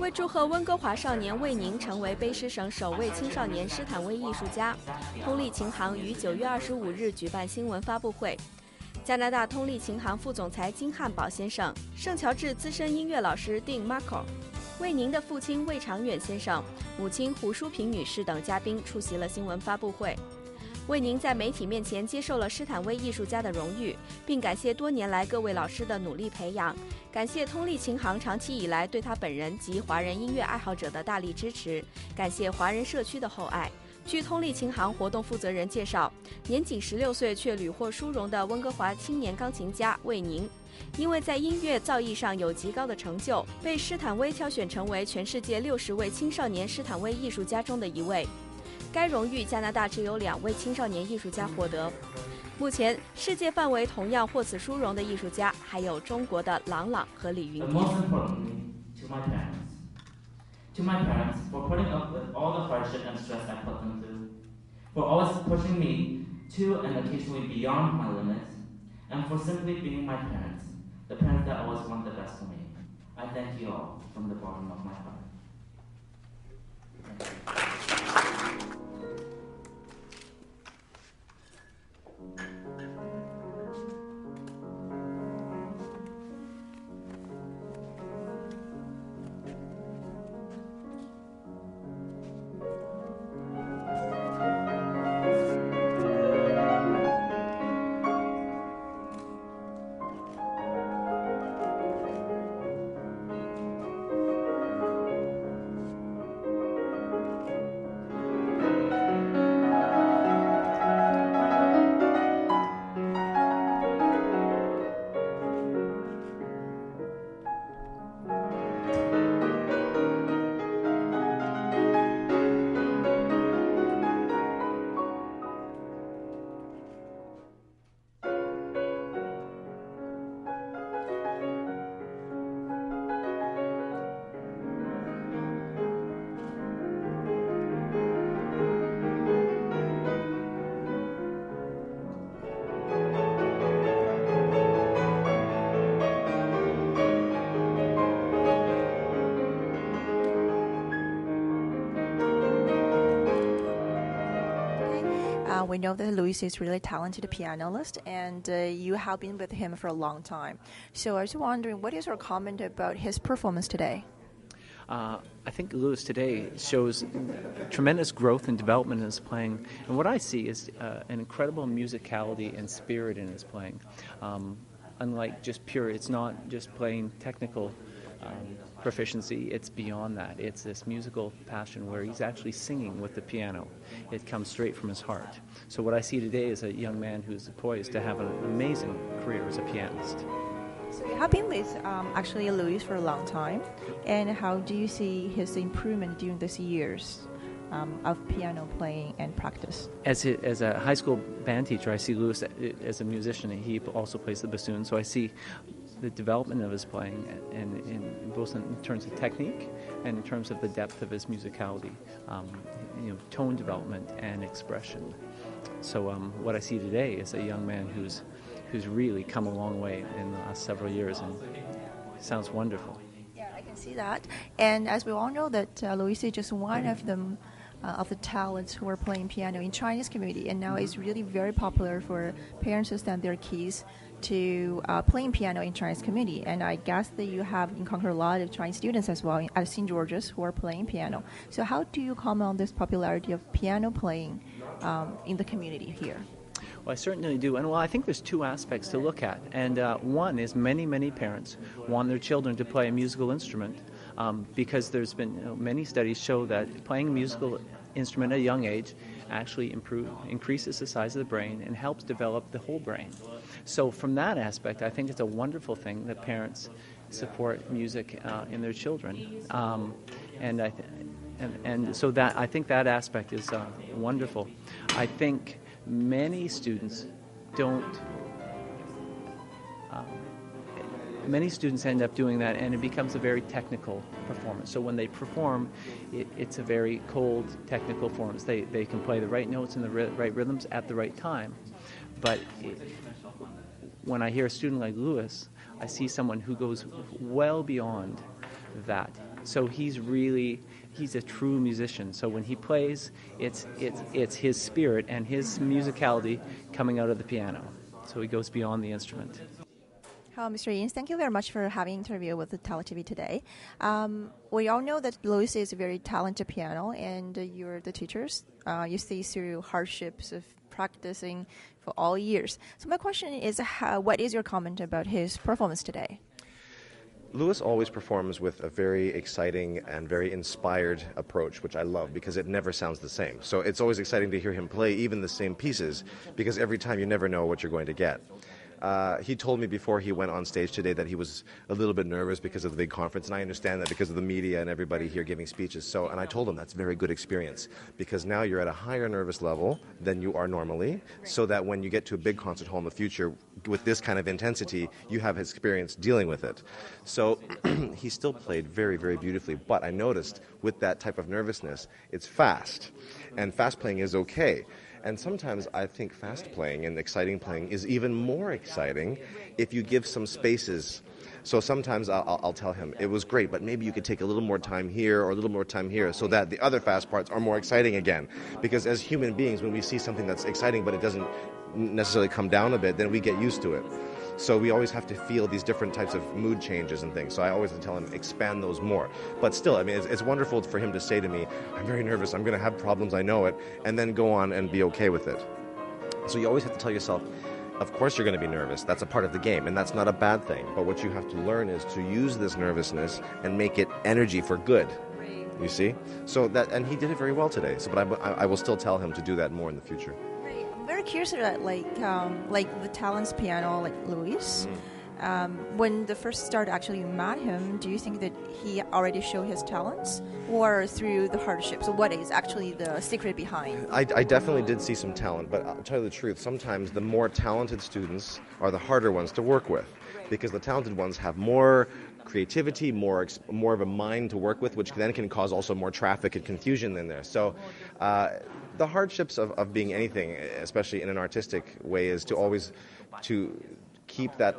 为祝贺温哥华少年魏宁成为卑诗省首位青少年施坦威艺术家，通力琴行于9月25日举办新闻发布会。加拿大通力琴行副总裁金汉堡先生、圣乔治资深音乐老师丁 Marco、魏宁的父亲魏长远先生、母亲胡淑平女士等嘉宾出席了新闻发布会。魏宁在媒体面前接受了施坦威艺术家的荣誉，并感谢多年来各位老师的努力培养，感谢通力琴行长期以来对他本人及华人音乐爱好者的大力支持，感谢华人社区的厚爱。据通力琴行活动负责人介绍，年仅16岁却屡获殊荣的温哥华青年钢琴家魏宁，因为在音乐造诣上有极高的成就，被施坦威挑选成为全世界60位青少年施坦威艺术家中的一位。该荣誉加拿大只有2位青少年艺术家获得。目前，世界范围同样获此殊荣的艺术家还有中国的郎朗和李云迪。To my parents, for putting up with all the hardship and stress I put them through, for always pushing me to and occasionally beyond my limits, and for simply being my parents, the parents that always want the best for me. I thank you all from the bottom of my heart. We know that Louis is really talented pianist, and you have been with him for a long time. So I was wondering, what is your comment about his performance today? I think Louis today shows tremendous growth and development in his playing. And what I see is an incredible musicality and spirit in his playing. Unlike just pure, it's not just playing technical proficiency, it's beyond that. It's this musical passion where he's actually singing with the piano. It comes straight from his heart. So what I see today is a young man who's poised to have an amazing career as a pianist. So you have been with actually Louis for a long time, and how do you see his improvement during these years of piano playing and practice? As a high school band teacher, I see Louis as a musician, and he also plays the bassoon, so I see the development of his playing, and in both in terms of technique and in terms of the depth of his musicality, tone development and expression. So what I see today is a young man who's really come a long way in the last several years, and sounds wonderful. Yeah, I can see that. And as we all know that Louis is just one of them. Of the talents who are playing piano in Chinese community, and now it's really very popular for parents to send their kids to playing piano in Chinese community. And I guess that you have encountered a lot of Chinese students as well at St. George's who are playing piano. So how do you comment on this popularity of piano playing in the community here? Well, I certainly do. And I think there's two aspects to look at. And one is many parents want their children to play a musical instrument because there's been many studies show that playing a musical instrument at a young age actually increases the size of the brain and helps develop the whole brain. So from that aspect, I think it's a wonderful thing that parents support music in their children. And so that I think that aspect is wonderful. I think many students end up doing that, and it becomes a very technical performance. So when they perform, it's a very cold, technical performance. They can play the right notes and the right rhythms at the right time. But when I hear a student like Louis, I see someone who goes well beyond that. So he's a true musician. So when he plays, it's his spirit and his musicality coming out of the piano. So he goes beyond the instrument. Hello, Mr. Yins. Thank you very much for having an interview with the TeleTV today. We all know that Louis is a very talented piano, and you're the teachers. You see through hardships of practicing for all years. So my question is, what is your comment about his performance today? Louis always performs with a very exciting and very inspired approach, which I love because it never sounds the same. So it's always exciting to hear him play even the same pieces, because every time you never know what you're going to get. He told me before he went on stage today that he was a little bit nervous because of the big conference, and I understand that because of the media and everybody here giving speeches. And I told him that's a very good experience, because now you're at a higher nervous level than you are normally, so that when you get to a big concert hall in the future with this kind of intensity, you have experience dealing with it. So he still played very, very beautifully, but I noticed with that type of nervousness, it's fast, and fast playing is okay. And sometimes I think fast playing and exciting playing is even more exciting if you give some spaces. So sometimes I'll tell him, it was great, but maybe you could take a little more time here or a little more time here, so that the other fast parts are more exciting again. Because as human beings, when we see something that's exciting but it doesn't necessarily come down a bit, then we get used to it. So we always have to feel these different types of mood changes and things. So I always tell him, expand those more. But still, I mean, it's wonderful for him to say to me, I'm very nervous, I'm going to have problems, I know it, and then go on and be okay with it. So you always have to tell yourself, of course you're going to be nervous. That's a part of the game, and that's not a bad thing. But what you have to learn is to use this nervousness and make it energy for good. You see? So that, and he did it very well today. So, but I will still tell him to do that more in the future. Very curious about like the talents piano, like Louis. When the first start actually you met him, do you think that he already showed his talents, or through the hardships? So what is actually the secret behind? I definitely did see some talent, but I'll tell you the truth, sometimes the more talented students are the harder ones to work with, because the talented ones have more creativity, more of a mind to work with, which then can cause also more traffic and confusion in there. So the hardships of being anything, especially in an artistic way, is to always to keep that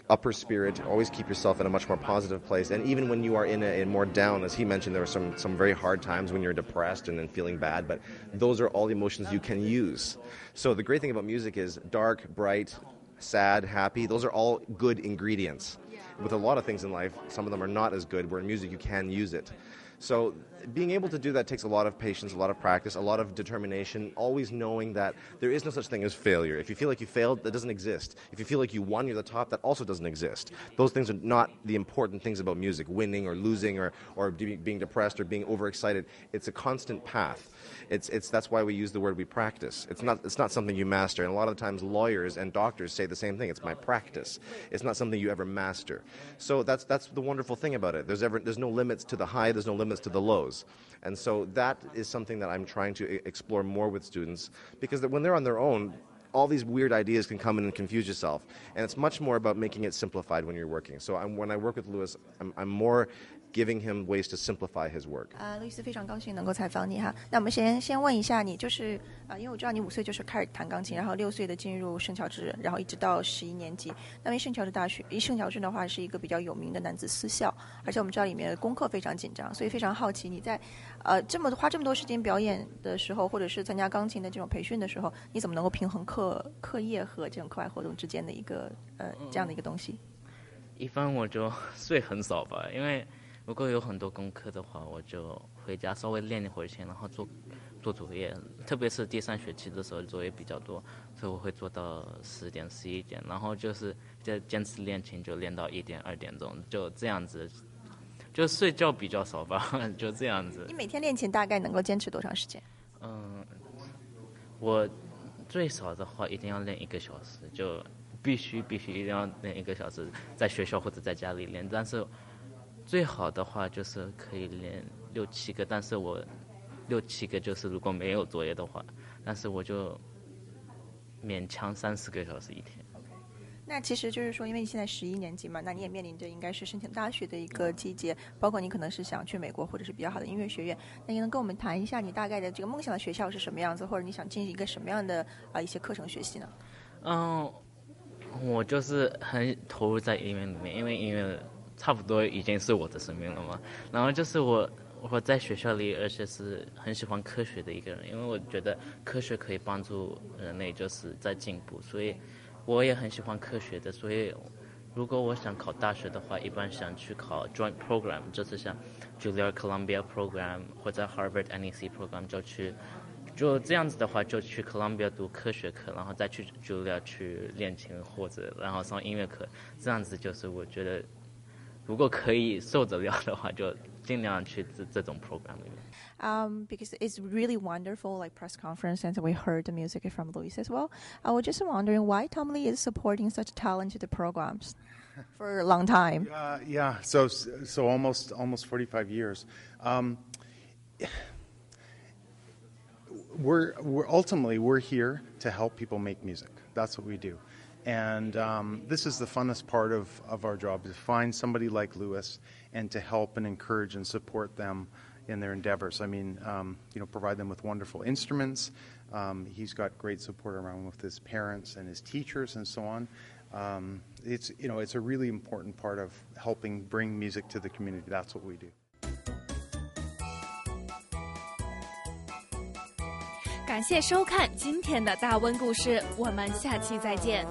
upper spirit, always keep yourself in a much more positive place. And even when you are in a more down, as he mentioned, there were some very hard times when you're depressed and then feeling bad, but those are all the emotions you can use. So the great thing about music is dark, bright, sad, happy, those are all good ingredients. With a lot of things in life, some of them are not as good, where in music you can use it. So being able to do that takes a lot of patience, a lot of practice, a lot of determination, always knowing that there is no such thing as failure. If you feel like you failed, that doesn't exist. If you feel like you won, you're the top, that also doesn't exist. Those things are not the important things about music, winning or losing or being depressed or being overexcited. It's a constant path. That's why we use the word we practice. It's not something you master. And a lot of times lawyers and doctors say the same thing. It's my practice. It's not something you ever master. So that's the wonderful thing about it. There's no limits to the high, there's no limits to the lows. And so that is something that I'm trying to explore more with students, because when they're on their own, all these weird ideas can come in and confuse yourself. And it's much more about making it simplified when you're working. So when I work with Louis, I'm more giving him ways to simplify his work. 路易斯非常高兴能够采访你哈。那我们先问一下你，就是因为我知道你5岁就是开始弹钢琴，然后6岁的进入圣乔治，然后一直到11年级。那么圣乔治的话是一个比较有名的男子私校，而且我们知道里面的功课非常紧张，所以非常好奇你在花这么多时间表演的时候，或者是参加钢琴的这种培训的时候，你怎么能够平衡课业和这种课外活动之间的一个这样的一个东西？一般我就睡很少吧，因为如果有很多功课的话，我就回家稍微练一会儿琴，然后做作业。特别是第3学期的时候，作业比较多，所以我会做到10点、11点，然后就是坚持练琴，就练到1点、2点钟，就这样子。就睡觉比较少吧，就这样子。你每天练琴大概能够坚持多长时间？我最少的话一定要练1个小时，就必须一定要练1个小时，在学校或者在家里练。但是最好的话就是可以练6、7个，但是我6、7个就是如果没有作业的话，但是我就勉强30个小时一天。那其实就是说，因为你现在11年级嘛，那你也面临着应该是申请大学的一个季节，包括你可能是想去美国或者是比较好的音乐学院。那你能跟我们谈一下你大概的这个梦想的学校是什么样子，或者你想进行一个什么样的一些课程学习呢？我就是很投入在音乐里面，因为音乐差不多已经是我的生命了嘛。然后就是我在学校里，而且是很喜欢科学的一个人，因为我觉得科学可以帮助人类就是在进步，所以我也很喜欢科学的。所以如果我想考大学的话，一般想去考 joint program， 就是像 Juilliard Columbia program 或者 Harvard NEC program， 就这样子的话，就去 Columbia 读科学课，然后再去 Juilliard 去练琴或者然后上音乐课。这样子就是我觉得，如果可以受得了的话，就尽量去这种 program 里面。Because it's really wonderful, like press conference, and we heard the music from Louis as well. I was just wondering why Tom Lee is supporting such talented programs for a long time. Yeah. So almost 45 years. We're ultimately here to help people make music. That's what we do. And this is the funnest part of our job, to find somebody like Louis and to help and encourage and support them in their endeavors. I mean, provide them with wonderful instruments. He's got great support around with his parents and his teachers and so on. It's a really important part of helping bring music to the community. That's what we do. 感谢收看今天的大温故事，我们下期再见。